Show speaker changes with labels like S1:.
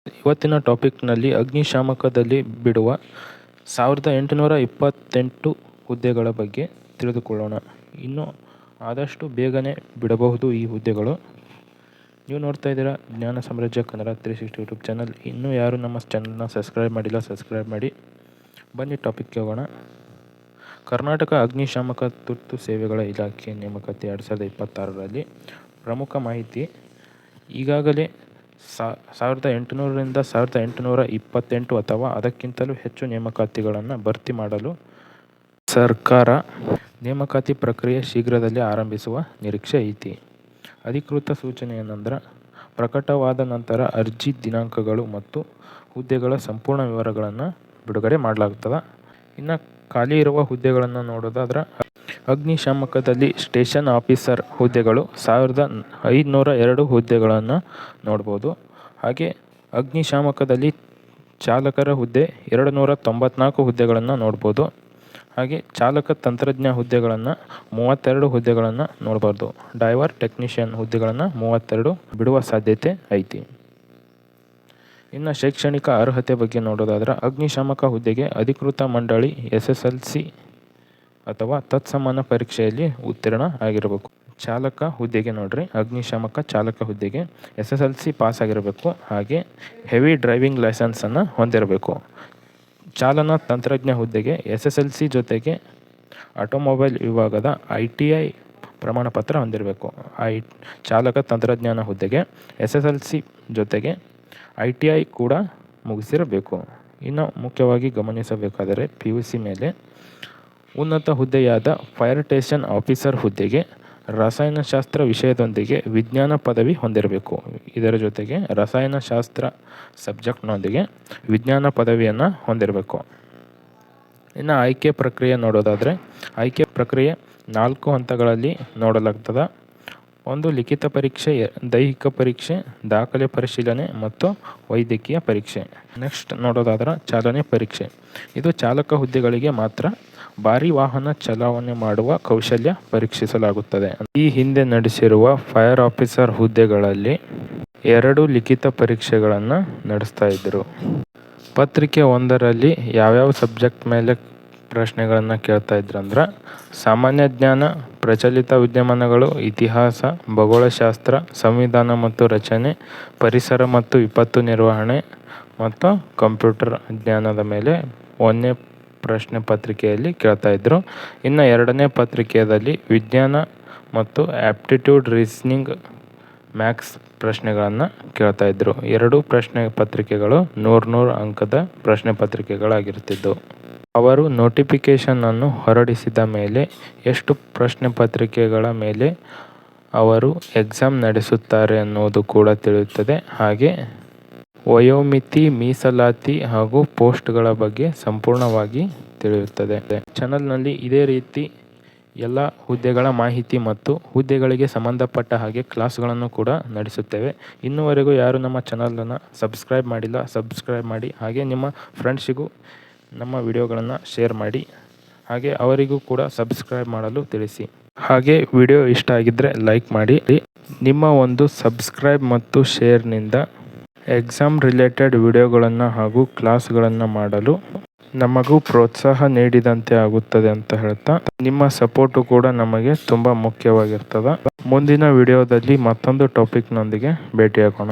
S1: ಇವತ್ತಿನ ಟಾಪಿಕ್ನಲ್ಲಿ ಅಗ್ನಿಶಾಮಕದಲ್ಲಿ ಬಿಡುವ 1828 ಹುದ್ದೆಗಳ ಬಗ್ಗೆ ತಿಳಿದುಕೊಳ್ಳೋಣ. ಇನ್ನು ಆದಷ್ಟು ಬೇಗನೆ ಬಿಡಬಹುದು ಈ ಹುದ್ದೆಗಳು. ನೀವು ನೋಡ್ತಾ ಇದ್ದೀರಾ ಜ್ಞಾನ ಸಾಮ್ರಾಜ್ಯ ಕನ್ನಡ 360 ಯೂಟ್ಯೂಬ್ ಚಾನಲ್. ಇನ್ನೂ ಯಾರು ನಮ್ಮ ಚಾನಲ್ನ ಸಬ್ಸ್ಕ್ರೈಬ್ ಮಾಡಿಲ್ಲ, ಸಬ್ಸ್ಕ್ರೈಬ್ ಮಾಡಿ. ಬನ್ನಿ ಟಾಪಿಕ್ಗೆ ಹೋಗೋಣ. ಕರ್ನಾಟಕ ಅಗ್ನಿಶಾಮಕ ತುರ್ತು ಸೇವೆಗಳ ಇಲಾಖೆ ನೇಮಕಾತಿ 2026ರಲ್ಲಿ ಪ್ರಮುಖ ಮಾಹಿತಿ. ಈಗಾಗಲೇ 1800ರಿಂದ 1828 ಅಥವಾ ಅದಕ್ಕಿಂತಲೂ ಹೆಚ್ಚು ನೇಮಕಾತಿಗಳನ್ನು ಭರ್ತಿ ಮಾಡಲು ಸರ್ಕಾರ ನೇಮಕಾತಿ ಪ್ರಕ್ರಿಯೆ ಶೀಘ್ರದಲ್ಲೇ ಆರಂಭಿಸುವ ನಿರೀಕ್ಷೆ ಐತಿ. ಅಧಿಕೃತ ಸೂಚನೆ ಏನಂದ್ರೆ, ಪ್ರಕಟವಾದ ನಂತರ ಅರ್ಜಿ ದಿನಾಂಕಗಳು ಮತ್ತು ಹುದ್ದೆಗಳ ಸಂಪೂರ್ಣ ವಿವರಗಳನ್ನು ಬಿಡುಗಡೆ ಮಾಡಲಾಗ್ತದೆ. ಇನ್ನು ಖಾಲಿ ಇರುವ ಹುದ್ದೆಗಳನ್ನು ನೋಡೋದಾದ್ರೆ, ಅಗ್ನಿಶಾಮಕದಲ್ಲಿ ಸ್ಟೇಷನ್ ಆಫೀಸರ್ ಹುದ್ದೆಗಳು 1502 ಹುದ್ದೆಗಳನ್ನು ನೋಡ್ಬೋದು. ಹಾಗೆ ಅಗ್ನಿಶಾಮಕದಲ್ಲಿ ಚಾಲಕರ ಹುದ್ದೆ 294 ಹುದ್ದೆಗಳನ್ನು ನೋಡ್ಬೋದು. ಹಾಗೆ ಚಾಲಕ ತಂತ್ರಜ್ಞ ಹುದ್ದೆಗಳನ್ನು 32 ಹುದ್ದೆಗಳನ್ನು ನೋಡ್ಬೋದು. ಡೈವರ್ ಟೆಕ್ನಿಷಿಯನ್ ಹುದ್ದೆಗಳನ್ನು 32 ಬಿಡುವ ಸಾಧ್ಯತೆ ಐತಿ. ಇನ್ನು ಶೈಕ್ಷಣಿಕ ಅರ್ಹತೆ ಬಗ್ಗೆ ನೋಡೋದಾದ್ರೆ, ಅಗ್ನಿಶಾಮಕ ಹುದ್ದೆಗೆ ಅಧಿಕೃತ ಮಂಡಳಿ SSLC ಅಥವಾ ತತ್ಸಮಾನ ಪರೀಕ್ಷೆಯಲ್ಲಿ ಉತ್ತೀರ್ಣ ಆಗಿರಬೇಕು. ಚಾಲಕ ಹುದ್ದೆಗೆ ನೋಡ್ರಿ, ಅಗ್ನಿಶಾಮಕ ಚಾಲಕ ಹುದ್ದೆಗೆ SSLC ಪಾಸ್ ಆಗಿರಬೇಕು. ಹಾಗೆ ಹೆವಿ ಡ್ರೈವಿಂಗ್ ಲೈಸೆನ್ಸನ್ನು ಹೊಂದಿರಬೇಕು. ಚಾಲನಾ ತಂತ್ರಜ್ಞ ಹುದ್ದೆಗೆ SSLC ಜೊತೆಗೆ ಆಟೋಮೊಬೈಲ್ ವಿಭಾಗದ ITI ಪ್ರಮಾಣಪತ್ರ ಹೊಂದಿರಬೇಕು. ಚಾಲಕ ತಂತ್ರಜ್ಞಾನ ಹುದ್ದೆಗೆ SSLC ಜೊತೆಗೆ ITI ಕೂಡ ಮುಗಿಸಿರಬೇಕು. ಇನ್ನು ಮುಖ್ಯವಾಗಿ ಗಮನಿಸಬೇಕಾದರೆ PUC ಮೇಲೆ ಉನ್ನತ ಹುದ್ದೆಯಾದ ಫೈರ್ ಸ್ಟೇಷನ್ ಆಫೀಸರ್ ಹುದ್ದೆಗೆ ರಸಾಯನಶಾಸ್ತ್ರ ವಿಷಯದೊಂದಿಗೆ ವಿಜ್ಞಾನ ಪದವಿ ಹೊಂದಿರಬೇಕು. ಇದರ ಜೊತೆಗೆ ರಸಾಯನಶಾಸ್ತ್ರ ಸಬ್ಜೆಕ್ಟ್ನೊಂದಿಗೆ ವಿಜ್ಞಾನ ಪದವಿಯನ್ನು ಹೊಂದಿರಬೇಕು. ಇನ್ನು ಆಯ್ಕೆ ಪ್ರಕ್ರಿಯೆ ನೋಡೋದಾದರೆ, ಆಯ್ಕೆ ಪ್ರಕ್ರಿಯೆ 4 ಹಂತಗಳಲ್ಲಿ ನೋಡಲಾಗ್ತದೆ. 1. ಲಿಖಿತ ಪರೀಕ್ಷೆ, ದೈಹಿಕ ಪರೀಕ್ಷೆ, ದಾಖಲೆ ಪರಿಶೀಲನೆ ಮತ್ತು ವೈದ್ಯಕೀಯ ಪರೀಕ್ಷೆ. ನೆಕ್ಸ್ಟ್ ನೋಡೋದಾದ್ರೆ ಚಾಲನೆ ಪರೀಕ್ಷೆ. ಇದು ಚಾಲಕ ಹುದ್ದೆಗಳಿಗೆ ಮಾತ್ರ. ಭಾರಿ ವಾಹನ ಚಲಾವಣೆ ಮಾಡುವ ಕೌಶಲ್ಯ ಪರೀಕ್ಷಿಸಲಾಗುತ್ತದೆ. ಈ ಹಿಂದೆ ನಡೆಸಿರುವ ಫೈರ್ ಆಫೀಸರ್ ಹುದ್ದೆಗಳಲ್ಲಿ 2 ಲಿಖಿತ ಪರೀಕ್ಷೆಗಳನ್ನು ನಡೆಸ್ತಾ ಇದ್ದರು. ಪತ್ರಿಕೆ 1ರಲ್ಲಿ ಯಾವ್ಯಾವ ಸಬ್ಜೆಕ್ಟ್ ಮೇಲೆ ಪ್ರಶ್ನೆಗಳನ್ನು ಕೇಳ್ತಾ ಇದ್ರಂದ್ರೆ, ಸಾಮಾನ್ಯ ಜ್ಞಾನ, ಪ್ರಚಲಿತ ವಿದ್ಯಮಾನಗಳು, ಇತಿಹಾಸ, ಭೂಗೋಳಶಾಸ್ತ್ರ, ಸಂವಿಧಾನ ಮತ್ತು ರಚನೆ, ಪರಿಸರ ಮತ್ತು ವಿಪತ್ತು ನಿರ್ವಹಣೆ ಮತ್ತು ಕಂಪ್ಯೂಟರ್ ಜ್ಞಾನದ ಮೇಲೆ 1ನೇ ಪ್ರಶ್ನೆ ಪತ್ರಿಕೆಯಲ್ಲಿ ಕೇಳ್ತಾ ಇದ್ರು. ಇನ್ನು 2ನೇ ಪತ್ರಿಕೆಯಲ್ಲಿ ವಿಜ್ಞಾನ ಮತ್ತು ಆಪ್ಟಿಟ್ಯೂಡ್, ರೀಸನಿಂಗ್, ಮ್ಯಾಥ್ಸ್ ಪ್ರಶ್ನೆಗಳನ್ನು ಕೇಳ್ತಾ ಇದ್ರು. 2 ಪ್ರಶ್ನೆ ಪತ್ರಿಕೆಗಳು 100 ಅಂಕದ ಪ್ರಶ್ನೆ ಪತ್ರಿಕೆಗಳಾಗಿರ್ತಿದ್ದವು. ಅವರು ನೋಟಿಫಿಕೇಷನ್ ಅನ್ನು ಹೊರಡಿಸಿದ ಮೇಲೆ ಎಷ್ಟು ಪ್ರಶ್ನೆ ಪತ್ರಿಕೆಗಳ ಮೇಲೆ ಅವರು ಎಕ್ಸಾಮ್ ನಡೆಸುತ್ತಾರೆ ಅನ್ನೋದು ಕೂಡ ತಿಳಿಯುತ್ತದೆ. ಹಾಗೆ ವಯೋಮಿತಿ, ಮೀಸಲಾತಿ ಹಾಗೂ ಪೋಸ್ಟ್ಗಳ ಬಗ್ಗೆ ಸಂಪೂರ್ಣವಾಗಿ ತಿಳಿಯುತ್ತದೆ. ಚಾನಲ್ನಲ್ಲಿ ಇದೇ ರೀತಿ ಎಲ್ಲ ಹುದ್ದೆಗಳ ಮಾಹಿತಿ ಮತ್ತು ಹುದ್ದೆಗಳಿಗೆ ಸಂಬಂಧಪಟ್ಟ ಹಾಗೆ ಕ್ಲಾಸ್ಗಳನ್ನು ಕೂಡ ನಡೆಸುತ್ತೇವೆ. ಇನ್ನೂವರೆಗೂ ಯಾರು ನಮ್ಮ ಚಾನಲನ್ನು ಸಬ್ಸ್ಕ್ರೈಬ್ ಮಾಡಿಲ್ಲ, ಸಬ್ಸ್ಕ್ರೈಬ್ ಮಾಡಿ. ಹಾಗೆ ನಿಮ್ಮ ಫ್ರೆಂಡ್ಸಿಗೂ ನಮ್ಮ ವಿಡಿಯೋಗಳನ್ನು ಶೇರ್ ಮಾಡಿ. ಹಾಗೆ ಅವರಿಗೂ ಕೂಡ ಸಬ್ಸ್ಕ್ರೈಬ್ ಮಾಡಲು ತಿಳಿಸಿ. ಹಾಗೆ ವಿಡಿಯೋ ಇಷ್ಟ ಆಗಿದ್ದರೆ ಲೈಕ್ ಮಾಡಿ. ನಿಮ್ಮ ಒಂದು ಸಬ್ಸ್ಕ್ರೈಬ್ ಮತ್ತು ಶೇರ್ನಿಂದ ಎಕ್ಸಾಮ್ ರಿಲೇಟೆಡ್ ವಿಡಿಯೋಗಳನ್ನು ಹಾಗೂ ಕ್ಲಾಸ್ಗಳನ್ನು ಮಾಡಲು ನಮಗೂ ಪ್ರೋತ್ಸಾಹ ನೀಡಿದಂತೆ ಆಗುತ್ತದೆ ಅಂತ ಹೇಳ್ತಾ, ನಿಮ್ಮ ಸಪೋರ್ಟು ಕೂಡ ನಮಗೆ ತುಂಬ ಮುಖ್ಯವಾಗಿರ್ತದೆ. ಮುಂದಿನ ವಿಡಿಯೋದಲ್ಲಿ ಮತ್ತೊಂದು ಟಾಪಿಕ್ನೊಂದಿಗೆ ಭೇಟಿಯಾಗೋಣ.